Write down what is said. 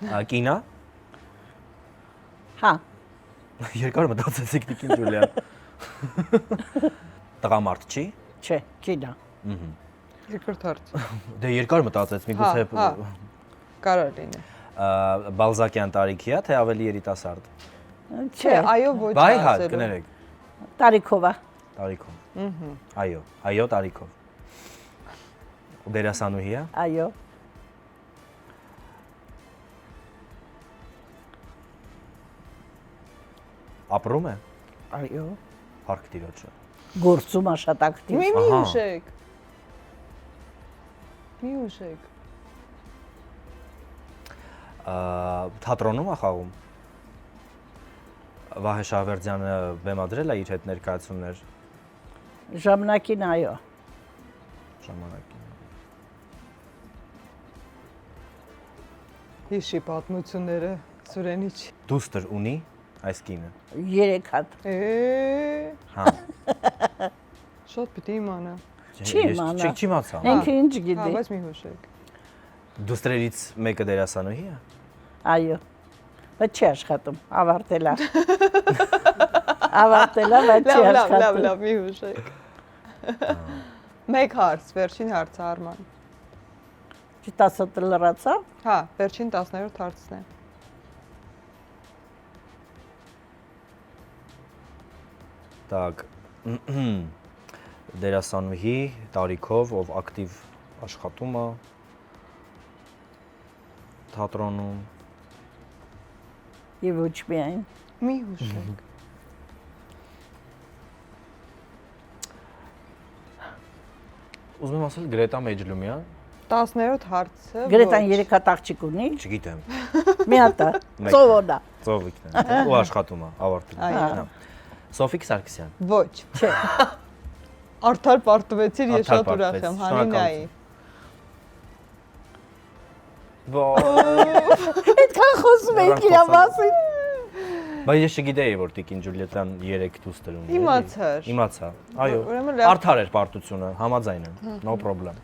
Կինա։ Հա։ Երկար մտածեցիք Տիկին Ջուլիան։ Տղամարդ չի։ Չէ, կինա։ Երկրորդ հարց։ Դե երկար մտածեց, միգուցե Կարող լինի։ Բալզակյան տարիքի է, թե ավելի երիտասարդ։ Չէ, Այո, ոչ Բայ հա, ասելու։ կներեք։ տարիքով է։ Տարիքով։ Այո, տարիքով։ Դերասանուհի է։ Այո։ Ապրում է։ Այո։ Հարկ տիրոջը։ Գործում է շատ ակտիվ։ Մի Ահա։ ուշեք։ Մի ուշեք։ Թատրոնում է խաղում։ Վահե Շահվերդյանը բեմադրել է իր հետ ներկայացումներ Ժամանակին այո։ ժամանակին։ Հիշի պատմությունները Սուրենիչ։ Դուստր ունի այս կինը։ 3 հատ։ Հա։ Շատ պիտի իմանա։ Չի իմանա։ Չիմացա։ Ինքը ինչ Հա, գիտի։ բայց մի հուշեք։ Դուստրերից մեկը դերասանուհի է։ Այո։ Բայց չի աշխատում, ավարտել է։ Ավարտել է, բայց չի աշխատում։ Լավ, մի հուշեք։ Մեկ հարց, վերջին հարցը Արման։ Չի 10-ը լրացա։ Հա, վերջին 10-րդ հարցն է։ Так, դերասանուհի տարիքով, ով ակտիվ աշխատում է թատրոնում։ Եվ ոչ միայն։ Մի հուշեք։ Ուզում եմ ասել Գրետա Մեջլումյան, 10-րդ հարցը։ Գրետան 3 հատ աղջիկ ունի։ չգիտեմ, Մի հատ է։ Մեկ։ Ծովոդա։ Ծովիկն է, ու աշխատում է, ավարտել։ Այո։ Սոֆիկ Սարգսյան։ Ոչ։ Չէ։ Արդար պարտվեցիր, ես Արդար շատ ուրախ եմ, պարտվեց, Հանինայի։ Այդքան խոսում էիք իր մասին։ Բայց ես չգիտեի, որ Տիկին Ջուլիետան 3 դուստր ունի։ Իմացար։ Իմացա։ Այո։ Ուրեմն լավ։ Արդար էր պարտությունը, համաձայն եմ, no problem։